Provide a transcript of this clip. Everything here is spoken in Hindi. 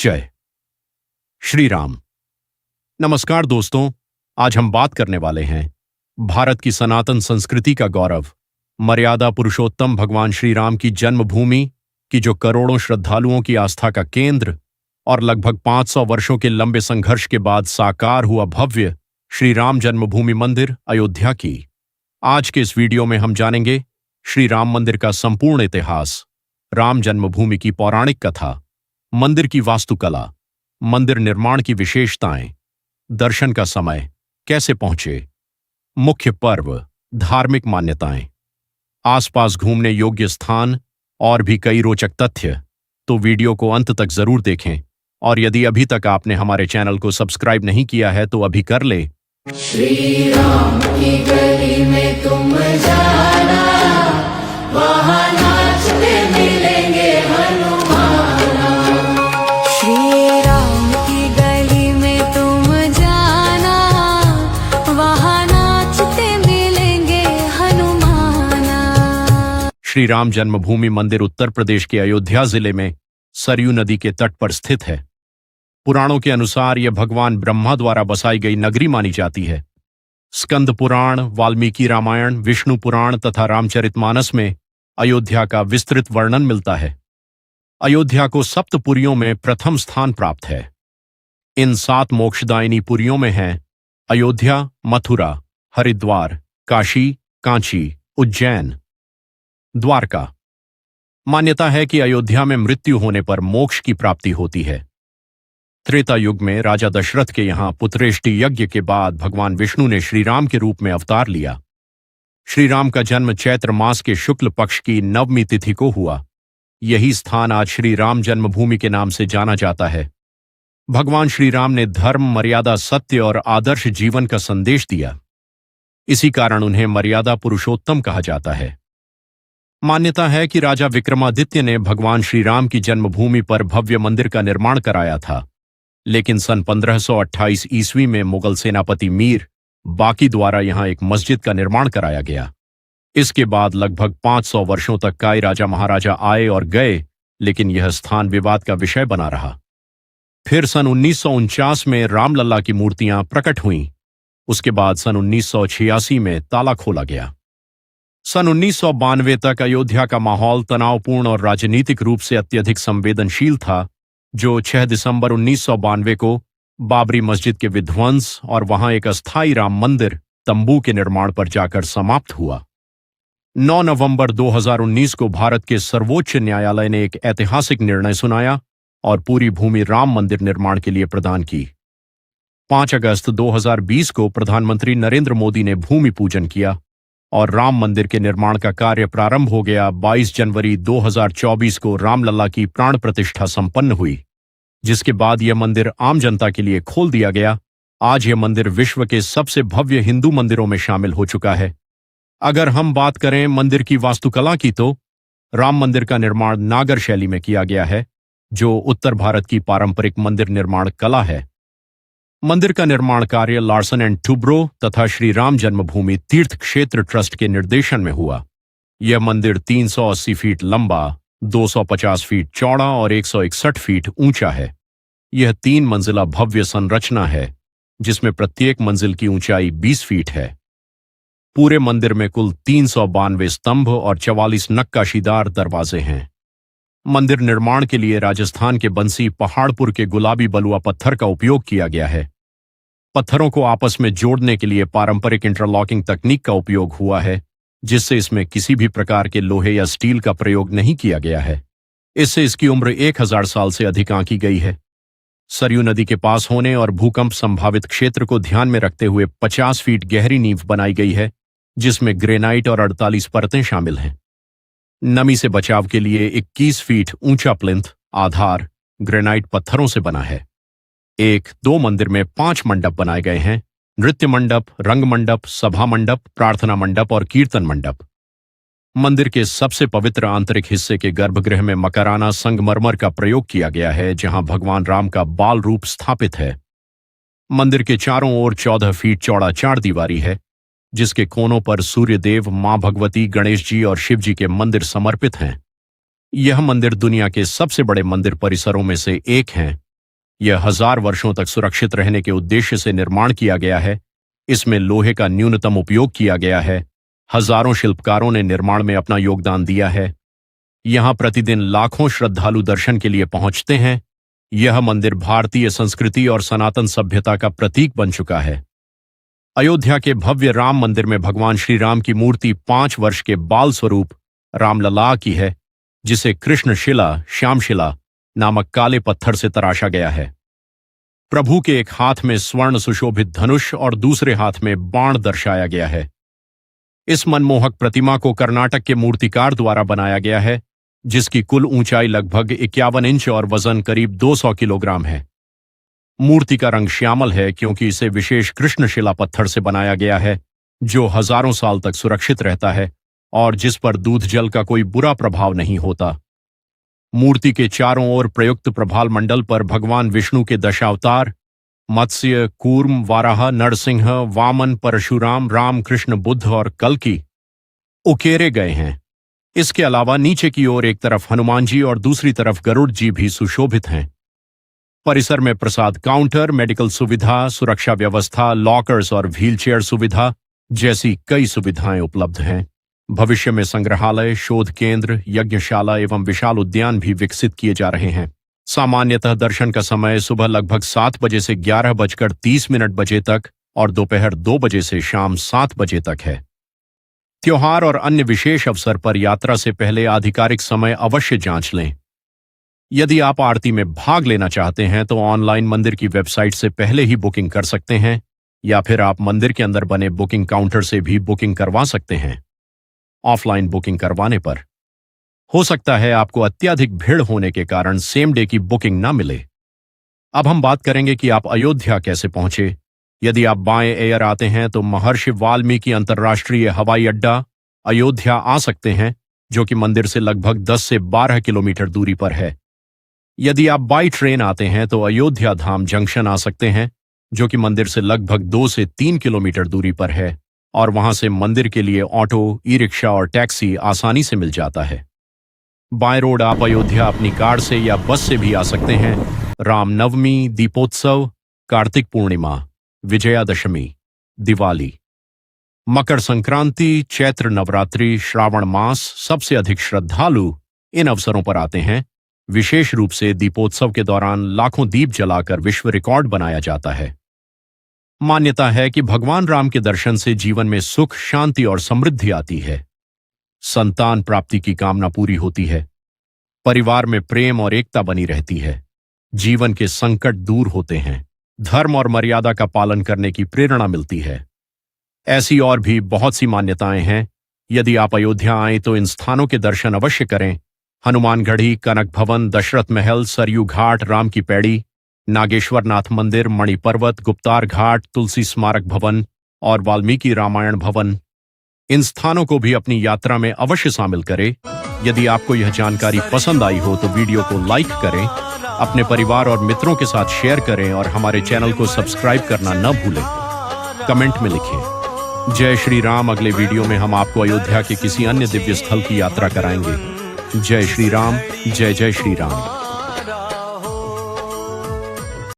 जय श्री राम। नमस्कार दोस्तों, आज हम बात करने वाले हैं भारत की सनातन संस्कृति का गौरव, मर्यादा पुरुषोत्तम भगवान श्री राम की जन्मभूमि की जो करोड़ों श्रद्धालुओं की आस्था का केंद्र और लगभग 500 वर्षों के लंबे संघर्ष के बाद साकार हुआ भव्य श्री राम जन्मभूमि मंदिर अयोध्या की। आज के इस वीडियो में हम जानेंगे श्री राम मंदिर का संपूर्ण इतिहास, राम जन्मभूमि की पौराणिक कथा, मंदिर की वास्तुकला, मंदिर निर्माण की विशेषताएं, दर्शन का समय, कैसे पहुंचे, मुख्य पर्व, धार्मिक मान्यताएं, आसपास घूमने योग्य स्थान और भी कई रोचक तथ्य। तो वीडियो को अंत तक जरूर देखें और यदि अभी तक आपने हमारे चैनल को सब्सक्राइब नहीं किया है तो अभी कर ले। श्री राम की गली में तुम जाना, वहाँ नाचते मिलेंगे हनुमाना। श्री राम की गली में तुम जाना, वहाँ नाचते मिलेंगे हनुमाना। श्री राम जन्मभूमि मंदिर उत्तर प्रदेश के अयोध्या जिले में सरयू नदी के तट पर स्थित है। पुराणों के अनुसार यह भगवान ब्रह्मा द्वारा बसाई गई नगरी मानी जाती है। स्कंद पुराण, वाल्मीकि रामायण, विष्णु पुराण तथा रामचरितमानस में अयोध्या का विस्तृत वर्णन मिलता है। अयोध्या को सप्तपुरियों में प्रथम स्थान प्राप्त है। इन 7 मोक्षदायिनी पुरियों में हैं अयोध्या, मथुरा, हरिद्वार, काशी, कांची, उज्जैन, द्वारका। मान्यता है कि अयोध्या में मृत्यु होने पर मोक्ष की प्राप्ति होती है। त्रेता युग में राजा दशरथ के यहां पुत्रेष्टि यज्ञ के बाद भगवान विष्णु ने श्री राम के रूप में अवतार लिया। श्री राम का जन्म चैत्र मास के शुक्ल पक्ष की नवमी तिथि को हुआ। यही स्थान आज श्री राम जन्मभूमि के नाम से जाना जाता है। भगवान श्री राम ने धर्म, मर्यादा, सत्य और आदर्श जीवन का संदेश दिया। इसी कारण उन्हें मर्यादा पुरुषोत्तम कहा जाता है। मान्यता है कि राजा विक्रमादित्य ने भगवान श्री राम की जन्मभूमि पर भव्य मंदिर का निर्माण कराया था, लेकिन सन 1528 ईस्वी में मुगल सेनापति मीर बाकी द्वारा यहां एक मस्जिद का निर्माण कराया गया। इसके बाद लगभग 500 वर्षों तक कई राजा महाराजा आए और गए, लेकिन यह स्थान विवाद का विषय बना रहा। फिर सन 1949 में रामलला की मूर्तियां प्रकट हुईं। उसके बाद सन 1986 में ताला खोला गया। सन 1992 तक अयोध्या का माहौल तनावपूर्ण और राजनीतिक रूप से अत्यधिक संवेदनशील था, जो 6 दिसंबर 1992 को बाबरी मस्जिद के विध्वंस और वहां एक अस्थायी राम मंदिर तंबू के निर्माण पर जाकर समाप्त हुआ। 9 नवंबर 2019 को भारत के सर्वोच्च न्यायालय ने एक ऐतिहासिक निर्णय सुनाया और पूरी भूमि राम मंदिर निर्माण के लिए प्रदान की। 5 अगस्त 2020 को प्रधानमंत्री नरेंद्र मोदी ने भूमि पूजन किया और राम मंदिर के निर्माण का कार्य प्रारंभ हो गया। 22 जनवरी 2024 को रामलला की प्राण प्रतिष्ठा संपन्न हुई, जिसके बाद यह मंदिर आम जनता के लिए खोल दिया गया। आज यह मंदिर विश्व के सबसे भव्य हिंदू मंदिरों में शामिल हो चुका है। अगर हम बात करें मंदिर की वास्तुकला की, तो राम मंदिर का निर्माण नागर शैली में किया गया है, जो उत्तर भारत की पारंपरिक मंदिर निर्माण कला है। मंदिर का निर्माण कार्य लार्सन एंड टुब्रो तथा श्री राम जन्मभूमि तीर्थ क्षेत्र ट्रस्ट के निर्देशन में हुआ। यह मंदिर 380 फीट लंबा, 250 फीट चौड़ा और 161 फीट ऊंचा है। यह 3 मंजिला भव्य संरचना है, जिसमें प्रत्येक मंजिल की ऊंचाई 20 फीट है। पूरे मंदिर में कुल 392 स्तंभ और 44 नक्काशीदार दरवाजे हैं। मंदिर निर्माण के लिए राजस्थान के बंसी पहाड़पुर के गुलाबी बलुआ पत्थर का उपयोग किया गया है। पत्थरों को आपस में जोड़ने के लिए पारंपरिक इंटरलॉकिंग तकनीक का उपयोग हुआ है, जिससे इसमें किसी भी प्रकार के लोहे या स्टील का प्रयोग नहीं किया गया है। इससे इसकी उम्र 1000 साल से अधिक आंकी गई है। सरयू नदी के पास होने और भूकंप संभावित क्षेत्र को ध्यान में रखते हुए 50 फीट गहरी नींव बनाई गई है, जिसमें ग्रेनाइट और 48 परतें शामिल हैं। नमी से बचाव के लिए 21 फीट ऊंचा प्लिंथ आधार ग्रेनाइट पत्थरों से बना है। 1-2 मंदिर में 5 मंडप बनाए गए हैं: नृत्य मंडप, रंग मंडप, सभा मंडप, प्रार्थना मंडप और कीर्तन मंडप। मंदिर के सबसे पवित्र आंतरिक हिस्से के गर्भगृह में मकराना संगमरमर का प्रयोग किया गया है, जहां भगवान राम का बाल रूप स्थापित है। मंदिर के चारों ओर 14 फीट चौड़ा 4 दीवारी है, जिसके कोनों पर सूर्यदेव, मां भगवती, गणेश जी और शिव जी के मंदिर समर्पित हैं। यह मंदिर दुनिया के सबसे बड़े मंदिर परिसरों में से एक है यह 1000 वर्षों तक सुरक्षित रहने के उद्देश्य से निर्माण किया गया है। इसमें लोहे का न्यूनतम उपयोग किया गया है। हजारों शिल्पकारों ने निर्माण में अपना योगदान दिया है। यहां प्रतिदिन लाखों श्रद्धालु दर्शन के लिए पहुंचते हैं। यह मंदिर भारतीय संस्कृति और सनातन सभ्यता का प्रतीक बन चुका है। अयोध्या के भव्य राम मंदिर में भगवान श्री राम की मूर्ति 5 वर्ष के बाल स्वरूप रामलला की है, जिसे कृष्णशिला श्यामशिला नामक काले पत्थर से तराशा गया है। प्रभु के एक हाथ में स्वर्ण सुशोभित धनुष और दूसरे हाथ में बाण दर्शाया गया है। इस मनमोहक प्रतिमा को कर्नाटक के मूर्तिकार द्वारा बनाया गया है, जिसकी कुल ऊंचाई लगभग 51 इंच और वजन करीब 200 किलोग्राम है। मूर्ति का रंग श्यामल है क्योंकि इसे विशेष कृष्णशिला पत्थर से बनाया गया है, जो हजारों साल तक सुरक्षित रहता है और जिस पर दूध जल का कोई बुरा प्रभाव नहीं होता। मूर्ति के चारों ओर प्रयुक्त प्रभाल मंडल पर भगवान विष्णु के दशावतार मत्स्य, कूर्म, वाराह, नरसिंह, वामन, परशुराम, राम, कृष्ण, बुद्ध और कल्कि उकेरे गए हैं। इसके अलावा नीचे की ओर एक तरफ हनुमान जी और दूसरी तरफ गरुड़ जी भी सुशोभित हैं। परिसर में प्रसाद काउंटर, मेडिकल सुविधा, सुरक्षा व्यवस्था, लॉकर्स और व्हीलचेयर सुविधा जैसी कई सुविधाएं उपलब्ध हैं। भविष्य में संग्रहालय, शोध केंद्र, यज्ञशाला एवं विशाल उद्यान भी विकसित किए जा रहे हैं। सामान्यतः दर्शन का समय सुबह लगभग 7 बजे से 11:30 बजे तक और दोपहर 2 बजे से शाम 7 बजे तक है। त्योहार और अन्य विशेष अवसर पर यात्रा से पहले आधिकारिक समय अवश्य जांच लें। यदि आप आरती में भाग लेना चाहते हैं तो ऑनलाइन मंदिर की वेबसाइट से पहले ही बुकिंग कर सकते हैं, या फिर आप मंदिर के अंदर बने बुकिंग काउंटर से भी बुकिंग करवा सकते हैं। ऑफलाइन बुकिंग करवाने पर हो सकता है आपको अत्यधिक भीड़ होने के कारण सेम डे की बुकिंग ना मिले। अब हम बात करेंगे कि आप अयोध्या कैसे पहुंचे। यदि आप बाय एयर आते हैं तो महर्षि वाल्मीकि अंतर्राष्ट्रीय हवाई अड्डा अयोध्या आ सकते हैं, जो कि मंदिर से लगभग 10 से 12 किलोमीटर दूरी पर है। यदि आप बाई ट्रेन आते हैं तो अयोध्या धाम जंक्शन आ सकते हैं, जो कि मंदिर से लगभग 2 से 3 किलोमीटर दूरी पर है, और वहां से मंदिर के लिए ऑटो, ई रिक्शा और टैक्सी आसानी से मिल जाता है। बाय रोड आप अयोध्या अपनी कार से या बस से भी आ सकते हैं। रामनवमी, दीपोत्सव, कार्तिक पूर्णिमा, विजयादशमी, दिवाली, मकर संक्रांति, चैत्र नवरात्रि, श्रावण मास सबसे अधिक श्रद्धालु इन अवसरों पर आते हैं। विशेष रूप से दीपोत्सव के दौरान लाखों दीप जलाकर विश्व रिकॉर्ड बनाया जाता है। मान्यता है कि भगवान राम के दर्शन से जीवन में सुख, शांति और समृद्धि आती है। संतान प्राप्ति की कामना पूरी होती है। परिवार में प्रेम और एकता बनी रहती है। जीवन के संकट दूर होते हैं। धर्म और मर्यादा का पालन करने की प्रेरणा मिलती है। ऐसी और भी बहुत सी मान्यताएं हैं। यदि आप अयोध्या आए तो इन स्थानों के दर्शन अवश्य करें। हनुमानगढ़ी, कनक भवन, दशरथ महल, सरयू घाट, राम की पैड़ी, नागेश्वर नाथ मंदिर, मणिपर्वत, गुप्तार घाट, तुलसी स्मारक भवन और वाल्मीकि रामायण भवन, इन स्थानों को भी अपनी यात्रा में अवश्य शामिल करें। यदि आपको यह जानकारी पसंद आई हो तो वीडियो को लाइक करें, अपने परिवार और मित्रों के साथ शेयर करें और हमारे चैनल को सब्सक्राइब करना न भूलें। कमेंट में लिखें जय श्री राम। अगले वीडियो में हम आपको अयोध्या के किसी अन्य दिव्य स्थल की यात्रा कराएंगे। जय श्री राम, जय जय श्री राम।